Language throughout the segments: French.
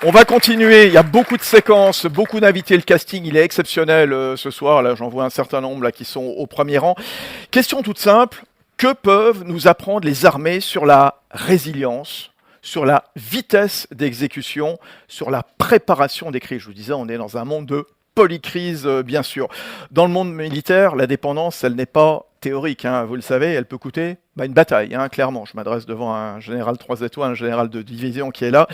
On va continuer, il y a beaucoup de séquences, beaucoup d'invités, le casting il est exceptionnel ce soir, là j'en vois un certain nombre là, qui sont au premier rang. Question toute simple, que peuvent nous apprendre les armées sur la résilience, sur la vitesse d'exécution, sur la préparation des crises? Je vous disais, on est dans un monde de polycrise bien sûr. Dans le monde militaire, la dépendance, elle n'est pas théorique, hein, vous le savez, elle peut coûter une bataille, hein, clairement. Je m'adresse devant un général 3 étoiles, un général de division qui est là.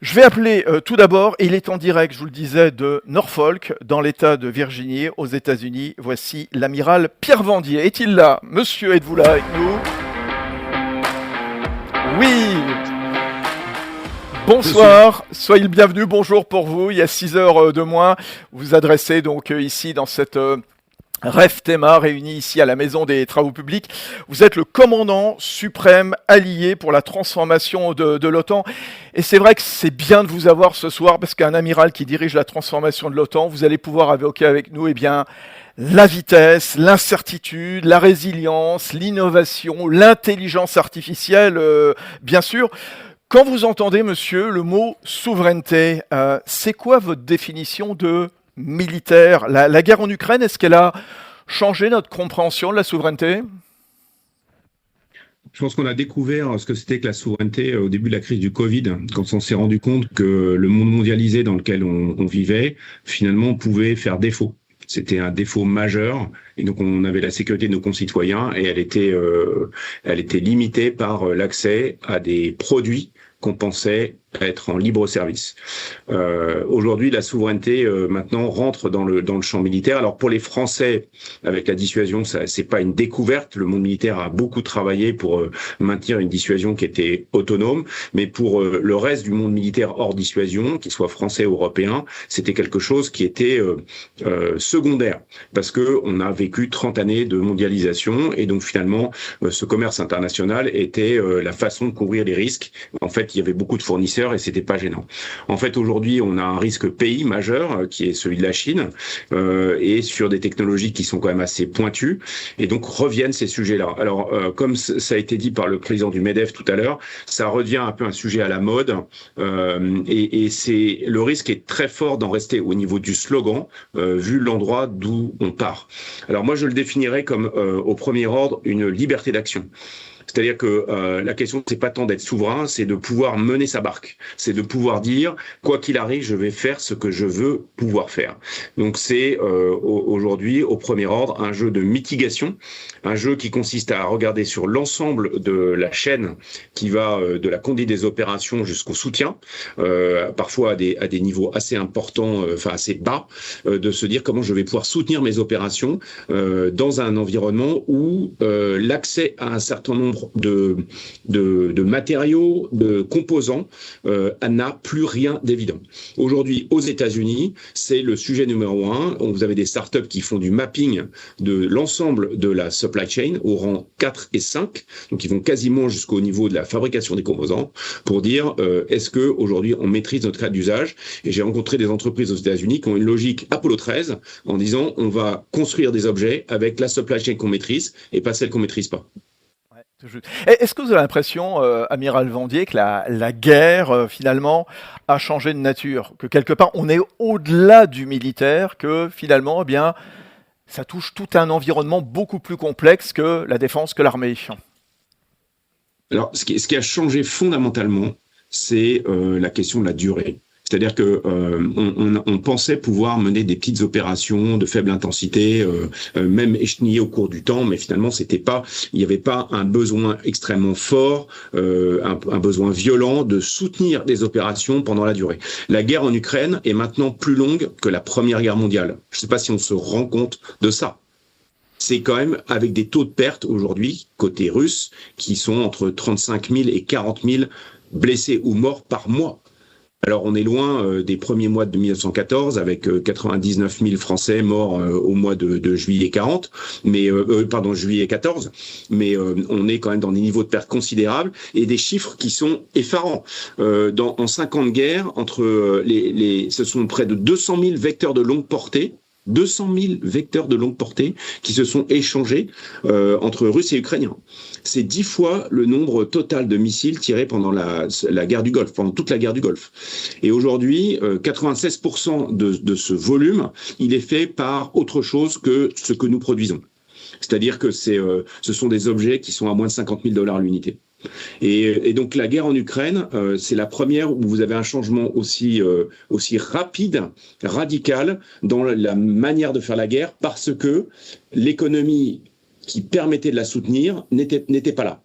Je vais appeler tout d'abord, et il est en direct, je vous le disais, de Norfolk, dans l'État de Virginie, aux États-Unis. Voici l'amiral Pierre Vandier. Est-il là? Monsieur, êtes-vous là avec nous? Oui. Bonsoir, soyez le bienvenu, bonjour pour vous. Il y a 6 heures de moins. Vous vous adressez donc ici dans cette REF-TEMA, réunis ici à la Maison des Travaux Publics. Vous êtes le commandant suprême allié pour la transformation de l'OTAN. Et c'est vrai que c'est bien de vous avoir ce soir, parce qu'un amiral qui dirige la transformation de l'OTAN, vous allez pouvoir évoquer avec nous, la vitesse, l'incertitude, la résilience, l'innovation, l'intelligence artificielle, bien sûr. Quand vous entendez, monsieur, le mot souveraineté, c'est quoi votre définition de militaire? La guerre en Ukraine, est-ce qu'elle a changé notre compréhension de la souveraineté? Je pense qu'on a découvert ce que c'était que la souveraineté au début de la crise du Covid, quand on s'est rendu compte que le monde mondialisé dans lequel on vivait, finalement, pouvait faire défaut. C'était un défaut majeur, et donc on avait la sécurité de nos concitoyens, et elle était limitée par l'accès à des produits qu'on pensait être en libre service. Aujourd'hui, la souveraineté maintenant rentre dans le champ militaire. Alors pour les Français, avec la dissuasion, ça c'est pas une découverte. Le monde militaire a beaucoup travaillé pour maintenir une dissuasion qui était autonome, mais pour le reste du monde militaire hors dissuasion, qu'il soit français ou européen, c'était quelque chose qui était secondaire, parce que on a vécu 30 années de mondialisation, et donc finalement ce commerce international était la façon de couvrir les risques. En fait, il y avait beaucoup de fournisseurs et c'était pas gênant. En fait, aujourd'hui, on a un risque pays majeur qui est celui de la Chine, et sur des technologies qui sont quand même assez pointues, et donc reviennent ces sujets-là. Alors, comme ça a été dit par le président du MEDEF tout à l'heure, ça redevient un peu un sujet à la mode, et c'est le risque est très fort d'en rester au niveau du slogan, vu l'endroit d'où on part. Alors moi, je le définirais comme au premier ordre une liberté d'action. C'est-à-dire que la question, c'est pas tant d'être souverain, c'est de pouvoir mener sa barque. C'est de pouvoir dire, quoi qu'il arrive, je vais faire ce que je veux pouvoir faire. Donc c'est aujourd'hui, au premier ordre, un jeu de mitigation, un jeu qui consiste à regarder sur l'ensemble de la chaîne qui va de la conduite des opérations jusqu'au soutien, parfois à des niveaux assez importants, assez bas, de se dire comment je vais pouvoir soutenir mes opérations dans un environnement où l'accès à un certain nombre de matériaux, de composants, n'a plus rien d'évident. Aujourd'hui, aux États-Unis, c'est le sujet numéro 1. Vous avez des startups qui font du mapping de l'ensemble de la supply chain au rang 4 et 5, donc ils vont quasiment jusqu'au niveau de la fabrication des composants, pour dire est-ce que aujourd'hui on maîtrise notre cas d'usage. Et j'ai rencontré des entreprises aux États-Unis qui ont une logique Apollo 13 en disant on va construire des objets avec la supply chain qu'on maîtrise et pas celle qu'on maîtrise pas. Est-ce que vous avez l'impression, amiral Vandier, que la guerre, finalement, a changé de nature? Que quelque part, on est au-delà du militaire, que finalement, ça touche tout un environnement beaucoup plus complexe que la défense, que l'armée? Alors, ce qui a changé fondamentalement, c'est la question de la durée. C'est-à-dire que on pensait pouvoir mener des petites opérations de faible intensité, même échelonnées au cours du temps, mais finalement il n'y avait pas un besoin extrêmement fort, un besoin violent de soutenir des opérations pendant la durée. La guerre en Ukraine est maintenant plus longue que la Première Guerre mondiale. Je ne sais pas si on se rend compte de ça. C'est quand même avec des taux de perte aujourd'hui, côté russe, qui sont entre 35 000 et 40 000 blessés ou morts par mois. Alors on est loin des premiers mois de 1914 avec 99 000 Français morts au mois de juillet 40, juillet 14, mais on est quand même dans des niveaux de perte considérables et des chiffres qui sont effarants. En 5 ans de guerre, ce sont près de 200 000 vecteurs de longue portée 200 000 vecteurs de longue portée qui se sont échangés entre Russes et Ukrainiens. C'est 10 fois le nombre total de missiles tirés pendant la guerre du Golfe, pendant toute la guerre du Golfe. Et aujourd'hui, 96% de ce volume, il est fait par autre chose que ce que nous produisons. C'est-à-dire que ce sont des objets qui sont à moins de 50 000 $ l'unité. Et donc la guerre en Ukraine, c'est la première où vous avez un changement aussi rapide, radical dans la manière de faire la guerre, parce que l'économie qui permettait de la soutenir n'était pas là.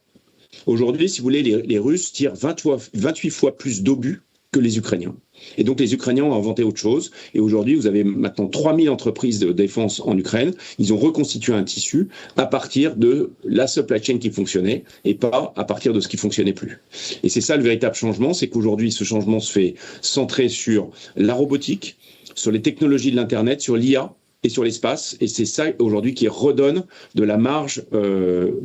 Aujourd'hui, si vous voulez, les Russes tirent 28 fois plus d'obus que les Ukrainiens. Et donc les Ukrainiens ont inventé autre chose. Et aujourd'hui, vous avez maintenant 3000 entreprises de défense en Ukraine. Ils ont reconstitué un tissu à partir de la supply chain qui fonctionnait et pas à partir de ce qui fonctionnait plus. Et c'est ça le véritable changement, c'est qu'aujourd'hui, ce changement se fait centré sur la robotique, sur les technologies de l'Internet, sur l'IA et sur l'espace. Et c'est ça aujourd'hui qui redonne de la marge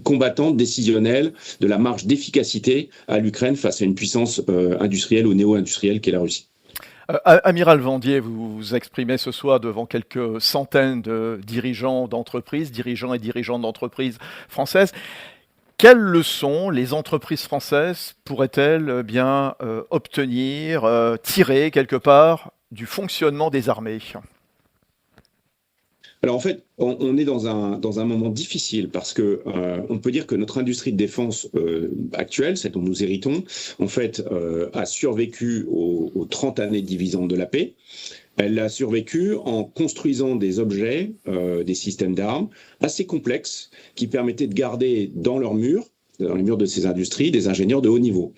combattante, décisionnelle, de la marge d'efficacité à l'Ukraine face à une puissance industrielle ou néo-industrielle qu'est la Russie. Amiral Vandier, vous vous exprimez ce soir devant quelques centaines de dirigeants d'entreprises, dirigeants et dirigeantes d'entreprises françaises. Quelles leçons les entreprises françaises pourraient-elles bien obtenir, tirer quelque part du fonctionnement des armées ? Alors en fait, on est dans un moment difficile parce que on peut dire que notre industrie de défense actuelle, celle dont nous héritons, en fait, a survécu aux 30 années de division de la paix. Elle a survécu en construisant des objets, des systèmes d'armes assez complexes qui permettaient de garder dans leurs murs, dans les murs de ces industries, des ingénieurs de haut niveau.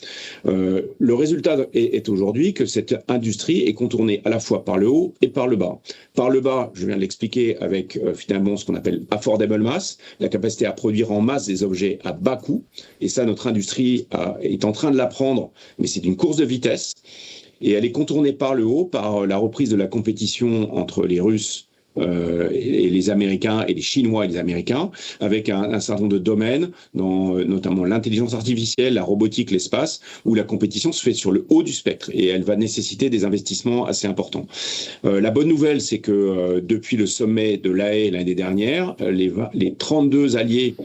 Le résultat est aujourd'hui que cette industrie est contournée à la fois par le haut et par le bas. Par le bas, je viens de l'expliquer avec finalement ce qu'on appelle affordable mass, la capacité à produire en masse des objets à bas coût. Et ça, notre industrie est en train de l'apprendre, mais c'est une course de vitesse. Et elle est contournée par le haut, par la reprise de la compétition entre les Russes et les Américains et les Chinois et les Américains, avec un certain nombre de domaines, notamment l'intelligence artificielle, la robotique, l'espace, où la compétition se fait sur le haut du spectre et elle va nécessiter des investissements assez importants. La bonne nouvelle, c'est que depuis le sommet de La Haye l'année dernière, les 32 alliés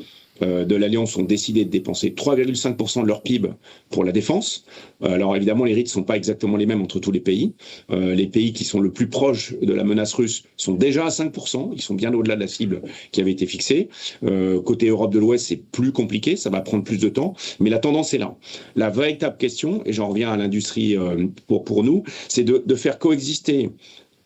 de l'Alliance ont décidé de dépenser 3,5% de leur PIB pour la défense. Alors évidemment, les rythmes ne sont pas exactement les mêmes entre tous les pays. Les pays qui sont le plus proches de la menace russe sont déjà à 5%. Ils sont bien au-delà de la cible qui avait été fixée. Côté Europe de l'Ouest, c'est plus compliqué. Ça va prendre plus de temps. Mais la tendance est là. La véritable question, et j'en reviens à l'industrie pour nous, c'est de faire coexister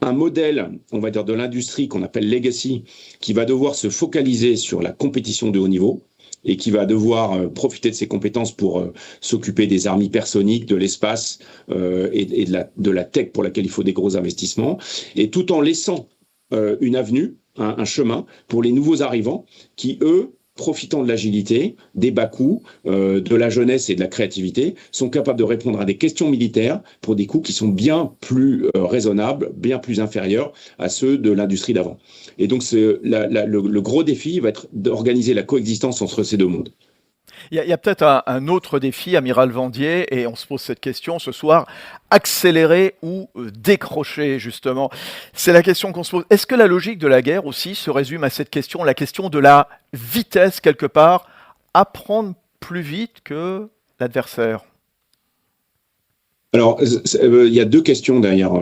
un modèle, on va dire, de l'industrie qu'on appelle legacy, qui va devoir se focaliser sur la compétition de haut niveau et qui va devoir profiter de ses compétences pour s'occuper des armes hypersoniques, de l'espace et de la tech pour laquelle il faut des gros investissements, et tout en laissant une avenue, un chemin pour les nouveaux arrivants qui, eux, profitant de l'agilité, des bas coûts, de la jeunesse et de la créativité, sont capables de répondre à des questions militaires pour des coûts qui sont bien plus raisonnables, bien plus inférieurs à ceux de l'industrie d'avant. Et donc le gros défi va être d'organiser la coexistence entre ces deux mondes. Il y a peut-être un autre défi, Amiral Vandier, et on se pose cette question ce soir, accélérer ou décrocher, justement. C'est la question qu'on se pose. Est-ce que la logique de la guerre aussi se résume à cette question, la question de la vitesse, quelque part, apprendre plus vite que l'adversaire ? Alors, il y a deux questions derrière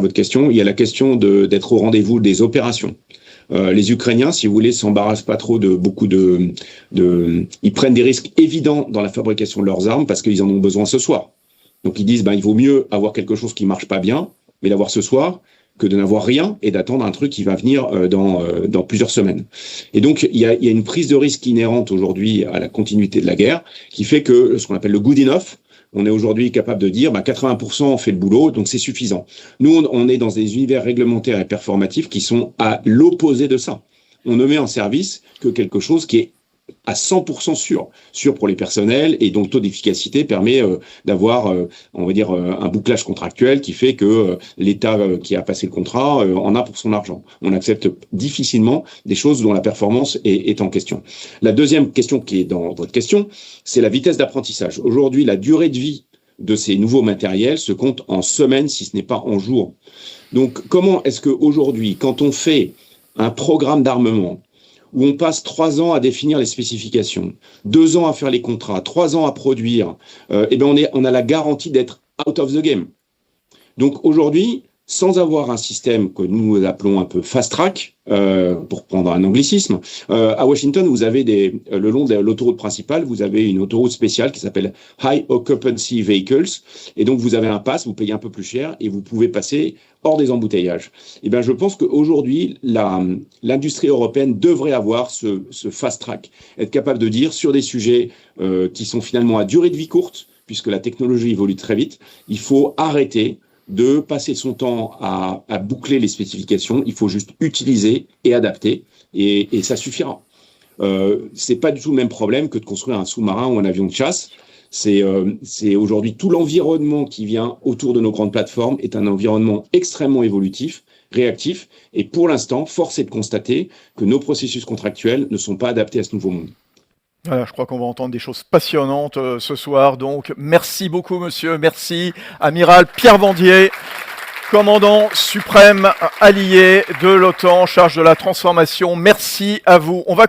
votre question. Il y a la question d'être au rendez-vous des opérations. Les Ukrainiens, si vous voulez, s'embarrassent pas trop de beaucoup ils prennent des risques évidents dans la fabrication de leurs armes parce qu'ils en ont besoin ce soir. Donc ils disent, il vaut mieux avoir quelque chose qui marche pas bien, mais l'avoir ce soir, que de n'avoir rien et d'attendre un truc qui va venir dans plusieurs semaines. Et donc il y a une prise de risque inhérente aujourd'hui à la continuité de la guerre qui fait que ce qu'on appelle le good enough, on est aujourd'hui capable de dire 80% on fait le boulot, donc c'est suffisant. Nous, on est dans des univers réglementaires et performatifs qui sont à l'opposé de ça. On ne met en service que quelque chose qui est à 100% sûr pour les personnels, et donc le taux d'efficacité permet d'avoir, on va dire, un bouclage contractuel qui fait que l'État qui a passé le contrat en a pour son argent. On accepte difficilement des choses dont la performance est en question. La deuxième question qui est dans votre question, c'est la vitesse d'apprentissage. Aujourd'hui, la durée de vie de ces nouveaux matériels se compte en semaines, si ce n'est pas en jours. Donc, comment est-ce qu'aujourd'hui, quand on fait un programme d'armement, où on passe 3 ans à définir les spécifications, 2 ans à faire les contrats, 3 ans à produire, eh ben on a la garantie d'être out of the game. Donc aujourd'hui, sans avoir un système que nous appelons un peu fast track, pour prendre un anglicisme, à Washington, vous avez le long de l'autoroute principale, vous avez une autoroute spéciale qui s'appelle High Occupancy Vehicles, et donc vous avez un pass, vous payez un peu plus cher et vous pouvez passer hors des embouteillages. Et ben, je pense qu'aujourd'hui, l'industrie européenne devrait avoir ce fast track, être capable de dire sur des sujets qui sont finalement à durée de vie courte, puisque la technologie évolue très vite, il faut arrêter de passer son temps à boucler les spécifications, il faut juste utiliser et adapter, et ça suffira. C'est pas du tout le même problème que de construire un sous-marin ou un avion de chasse. C'est aujourd'hui tout l'environnement qui vient autour de nos grandes plateformes est un environnement extrêmement évolutif, réactif, et pour l'instant, force est de constater que nos processus contractuels ne sont pas adaptés à ce nouveau monde. Voilà, je crois qu'on va entendre des choses passionnantes ce soir. Donc, merci beaucoup, monsieur. Merci, amiral Pierre Vandier, commandant suprême allié de l'OTAN, en charge de la transformation. Merci à vous. On va